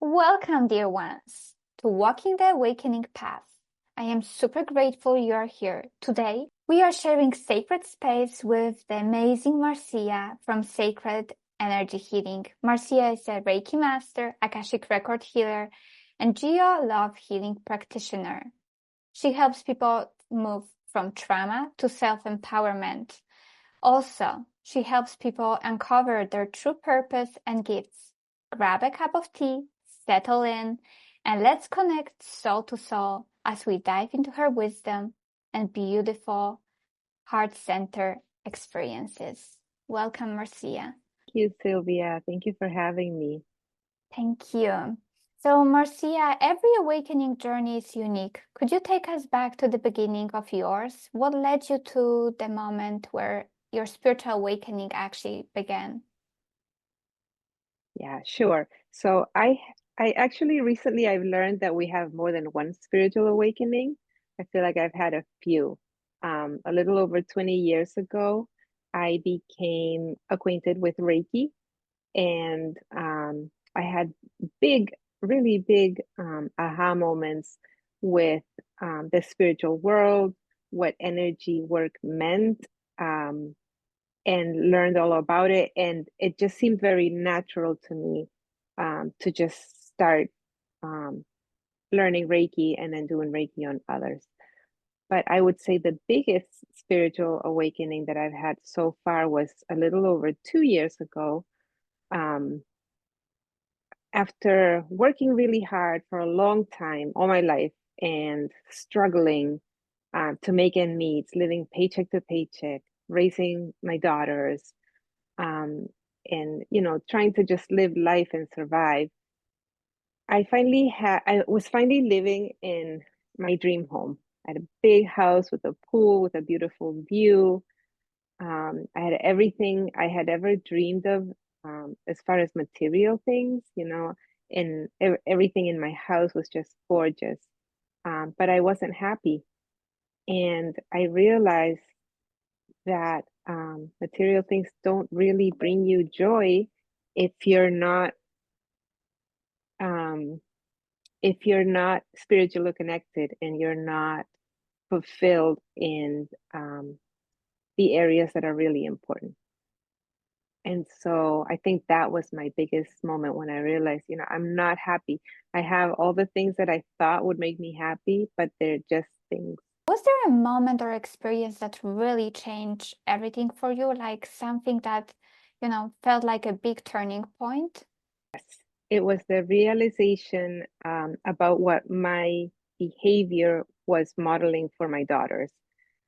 Welcome, dear ones, to Walking the Awakening Path. I am super grateful you are here. Today, we are sharing sacred space with the amazing Marcia from Sacred Energy Healing. Marcia is a Reiki master, Akashic record healer, and Geo Love healing practitioner. She helps people move from trauma to self-empowerment. Also, she helps people uncover their true purpose and gifts. Grab a cup of tea, settle in, and let's connect soul to soul as we dive into her wisdom and beautiful heart-centered experiences. Welcome, Marcia. Thank you, Sylvia. Thank you for having me. Thank you. So, Marcia, every awakening journey is unique. Could you take us back to the beginning of yours? What led you to the moment where your spiritual awakening actually began? Yeah, sure. So I actually recently I've learned that we have more than one spiritual awakening. I feel like I've had a few. A little over 20 years ago, I became acquainted with Reiki, and I had big, really big aha moments with the spiritual world, what energy work meant. Um, and learned all about it. And it just seemed very natural to me to just start um, learning Reiki and then doing Reiki on others. But I would say the biggest spiritual awakening that I've had so far was a little over 2 years ago. Um, After working really hard for a long time, all my life, and struggling to make ends meet, living paycheck to paycheck, raising my daughters, um, and trying to just live life and survive. I was finally living in my dream home. I had a big house with a pool with a beautiful view. I had everything I had ever dreamed of, as far as material things, and everything in my house was just gorgeous. But I wasn't happy. And I realized that material things don't really bring you joy if you're not um, if you're not spiritually connected and you're not fulfilled in the areas that are really important. And so I think that was my biggest moment when I realized, I'm not happy. I have all the things that I thought would make me happy, but they're just things. Was there a moment or experience that really changed everything for you? Like something that, felt like a big turning point? It was the realization about what my behavior was modeling for my daughters.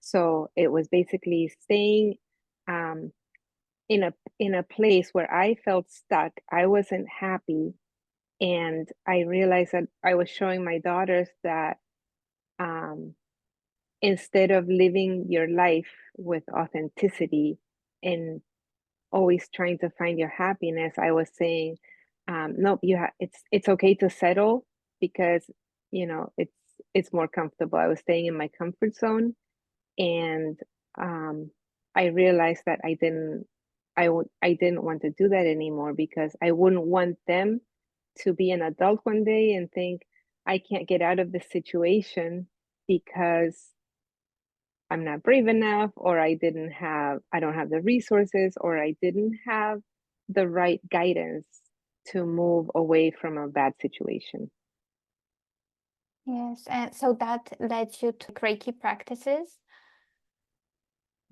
So it was basically staying um, in a place where I felt stuck. I wasn't happy, and I realized that I was showing my daughters that um, instead of living your life with authenticity and always trying to find your happiness, I was saying, nope, it's okay to settle because it's more comfortable. I was staying in my comfort zone, and um, I realized that I didn't want to do that anymore because I wouldn't want them to be an adult one day and think I can't get out of this situation because I'm not brave enough, or I don't have the resources, or I didn't have the right guidance to move away from a bad situation. Yes, and so that led you to Reiki practices.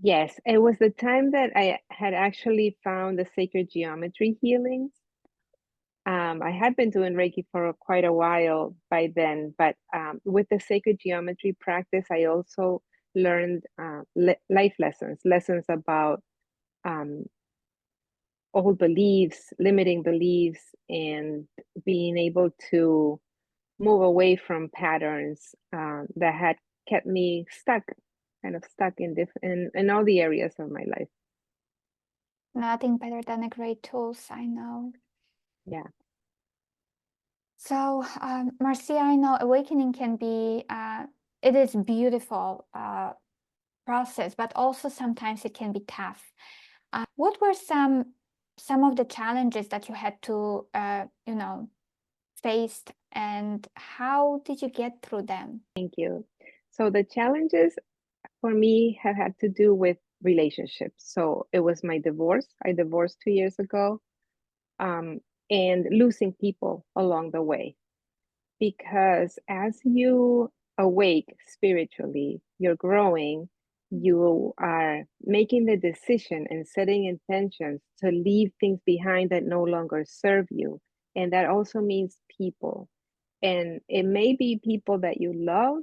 Yes, it was the time that I had actually found the sacred geometry healings. I had been doing Reiki for quite a while by then, but with the sacred geometry practice, I also learned life lessons about um, old beliefs, limiting beliefs, and being able to move away from patterns that had kept me stuck, kind of stuck in in all the areas of my life. Nothing better than a great tools, I know. Yeah. So, Marcia, I know awakening can be, it is beautiful process, but also sometimes it can be tough. What were some of the challenges that you had to, faced, and how did you get through them? Thank you. So the challenges for me have had to do with relationships. So it was my divorce. I divorced 2 years ago, um, and losing people along the way. Because as you awake spiritually, you're growing, you are making the decision and setting intentions to leave things behind that no longer serve you. And that also means people. And it may be people that you love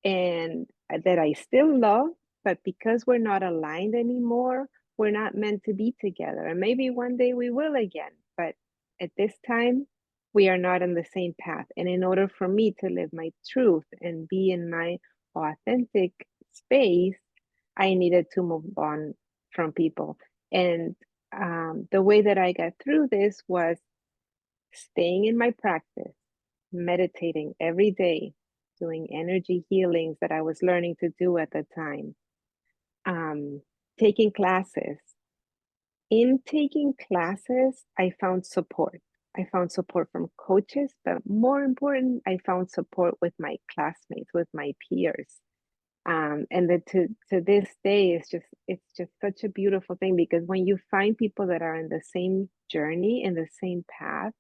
and that I still love, but because we're not aligned anymore, we're not meant to be together. And maybe one day we will again, but at this time, we are not on the same path. And in order for me to live my truth and be in my authentic space, I needed to move on from people. And the way that I got through this was staying in my practice, meditating every day, doing energy healings that I was learning to do at the time, um, taking classes. In taking classes, I found support. I found support from coaches, but more important, I found support with my classmates, with my peers. And that to this day, it's just such a beautiful thing because when you find people that are in the same journey, in the same path,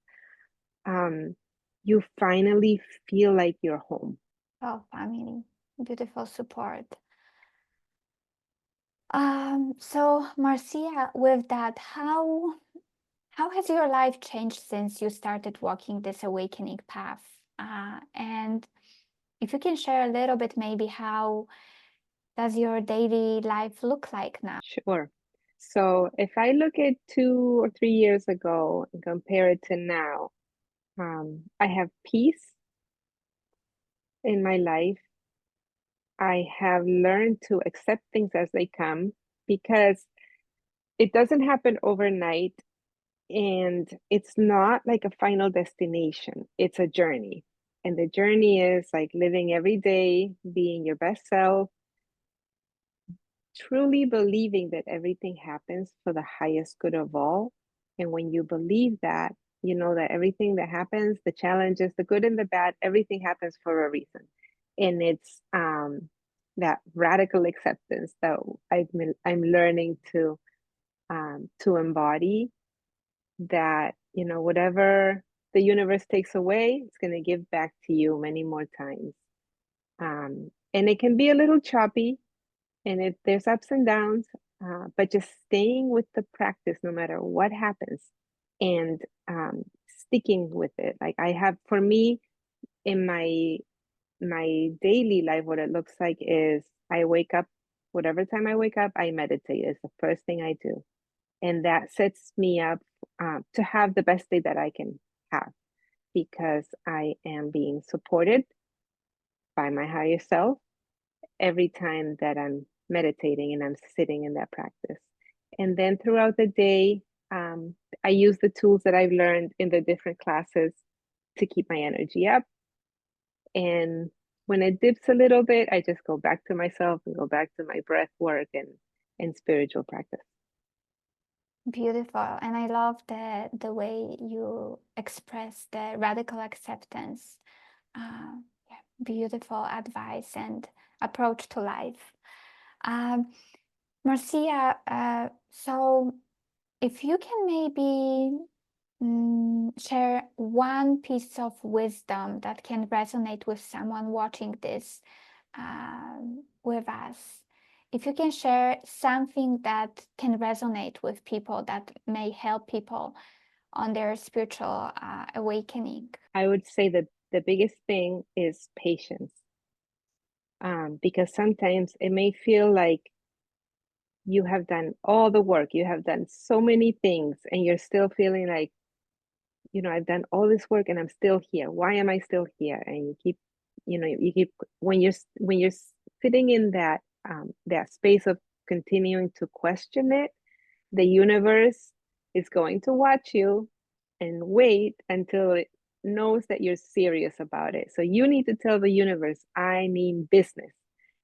um, you finally feel like you're home. Oh, family, beautiful support. So Marcia, with that, how has your life changed since you started walking this awakening path? And if you can share a little bit, maybe how does your daily life look like now? Sure. So if I look at 2 or 3 years ago and compare it to now, I have peace in my life. I have learned to accept things as they come because it doesn't happen overnight and it's not like a final destination. It's a journey. And the journey is like living every day, being your best self, truly believing that everything happens for the highest good of all. And when you believe that, you know that everything that happens, the challenges, the good and the bad, everything happens for a reason. And it's that radical acceptance that I'm learning to embody. That whatever the universe takes away, it's going to give back to you many more times. And it can be a little choppy, and there's ups and downs, but just staying with the practice no matter what happens, and sticking with it. Like I have, for me, in my daily life, what it looks like is I wake up, whatever time I wake up, I meditate. It's the first thing I do, and that sets me up to have the best day that I can have because I am being supported by my higher self every time that I'm meditating and I'm sitting in that practice. And then throughout the day, um, I use the tools that I've learned in the different classes to keep my energy up. And when it dips a little bit, I just go back to myself and go back to my breath work and spiritual practice. Beautiful. And I love the way you express the radical acceptance. Yeah, beautiful advice and approach to life. Um, Marcia, so if you can maybe share one piece of wisdom that can resonate with someone watching this with us. If you can share something that can resonate with people that may help people on their spiritual awakening. I would say that the biggest thing is patience, because sometimes it may feel like you have done all the work, you have done so many things, and you're still feeling like, I've done all this work and I'm still here. Why am I still here? And you keep when you're sitting in that space of continuing to question it, the universe is going to watch you and wait until it knows that you're serious about it. So you need to tell the universe, I mean business.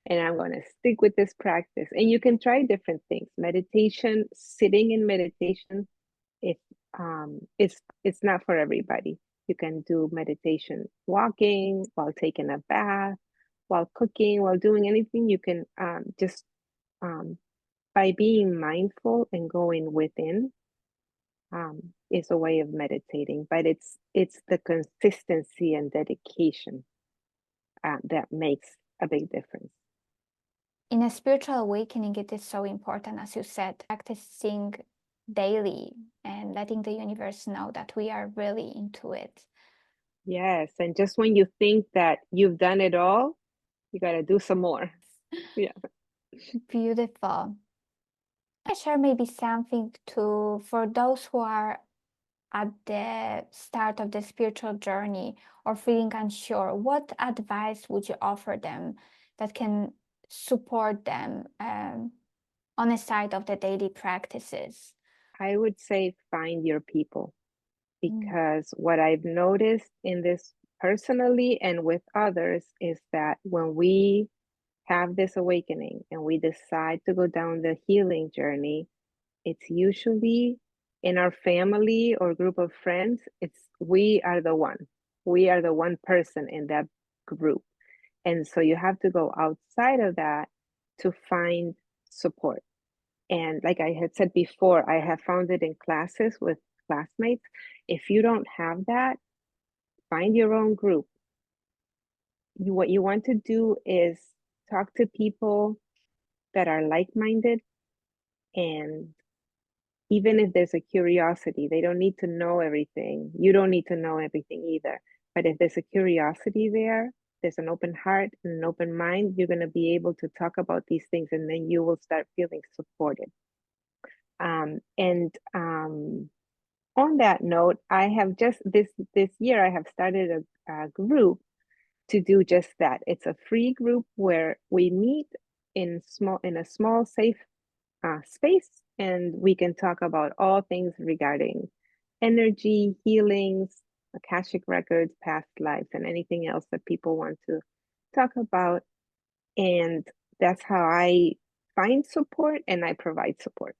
And I'm going to stick with this practice. And you can try different things. Meditation, sitting in meditation, it it's not for everybody. You can do meditation walking, while taking a bath, while cooking, while doing anything. You can just by being mindful and going within is a way of meditating, but it's the consistency and dedication that makes a big difference. In a spiritual awakening, it is so important, as you said, practicing daily and letting the universe know that we are really into it. Yes, and just when you think that you've done it all, you got to do some more. Yeah. Beautiful. I share maybe something to for those who are at the start of the spiritual journey or feeling unsure. What advice would you offer them that can support them on the side of the daily practices? I would say find your people, Mm. because what I've noticed in this personally and with others is that when we have this awakening and we decide to go down the healing journey, it's usually in our family or group of friends. It's we are the one. We are the one person in that group. And so you have to go outside of that to find support. And like I had said before, I have found it in classes with classmates. If you don't have that, find your own group. What you want to do is talk to people that are like-minded, and even if there's a curiosity, they don't need to know everything. You don't need to know everything either. But if there's a curiosity there, there's an open heart and an open mind, you're going to be able to talk about these things, and then you will start feeling supported. And on that note, I have just this year I have started a group to do just that. It's a free group where we meet in a small safe space, and we can talk about all things regarding energy, healings, Akashic records, past lives, and anything else that people want to talk about. And that's how I find support and I provide support.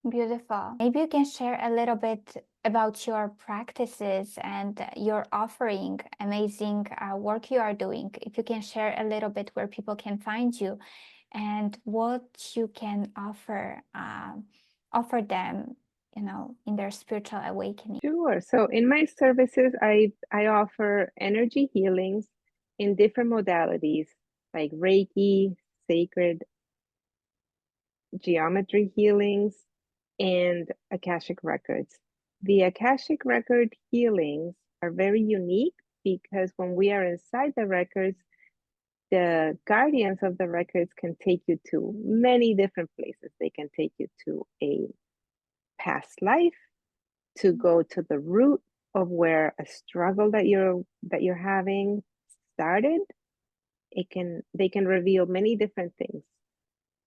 Beautiful. Maybe you can share a little bit about your practices and your offering, amazing work you are doing. If you can share a little bit where people can find you and what you can offer them, in their spiritual awakening. Sure. So in my services, I offer energy healings in different modalities like Reiki, sacred geometry healings, and Akashic records. The Akashic record healings are very unique because when we are inside the records, the guardians of the records can take you to many different places. They can take you to a past life, to go to the root of where a struggle that you're having started. They can reveal many different things.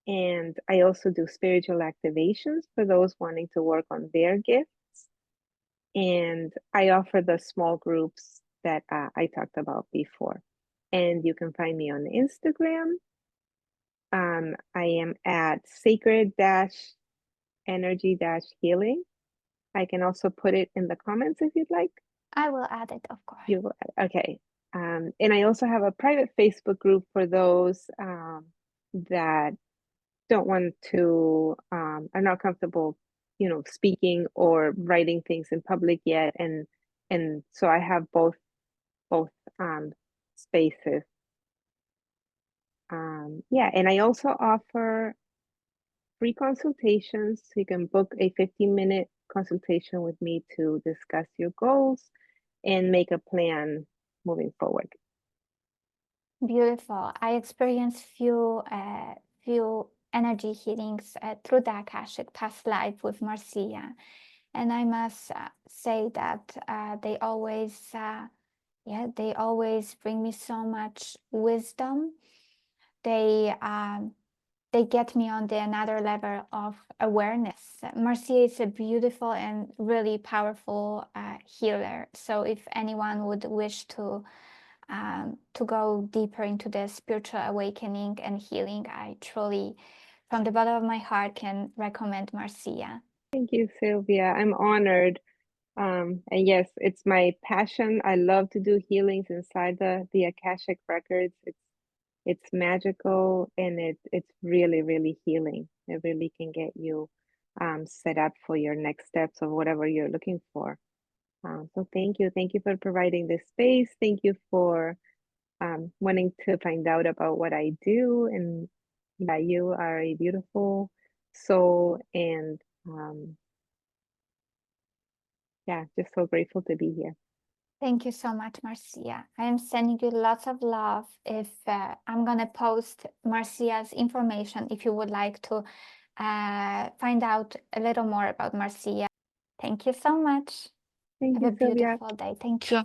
And I also do spiritual activations for those wanting to work on their gifts. And I offer the small groups that I talked about before. And you can find me on Instagram. I am at sacred energy healing. I can also put it in the comments if you'd like. I will add it, of course. You will, okay. And I also have a private Facebook group for those that don't want to are not comfortable, speaking or writing things in public yet, and so I have both spaces. Yeah, and I also offer free consultations. So you can book a 15-minute consultation with me to discuss your goals and make a plan moving forward. Beautiful. I experienced few energy healings through the Akashic past life with Marcia, and I must say that they always bring me so much wisdom. They get me on the another level of awareness. Marcia is a beautiful and really powerful healer. So if anyone would wish to go deeper into the spiritual awakening and healing, I truly, from the bottom of my heart, can recommend Marcia. Thank you, Sylvia. I'm honored. And yes, it's my passion. I love to do healings inside the Akashic records. It's magical and it's really, really healing. It really can get you set up for your next steps of whatever you're looking for. So thank you. Thank you for providing this space. Thank you for wanting to find out about what I do. And yeah, you are a beautiful soul. And yeah, just so grateful to be here. Thank you so much, Marcia. I am sending you lots of love. If I'm gonna post Marcia's information if you would like to find out a little more about Marcia. Thank you so much. Thank Have a you, Sylvia. beautiful day. Thank you.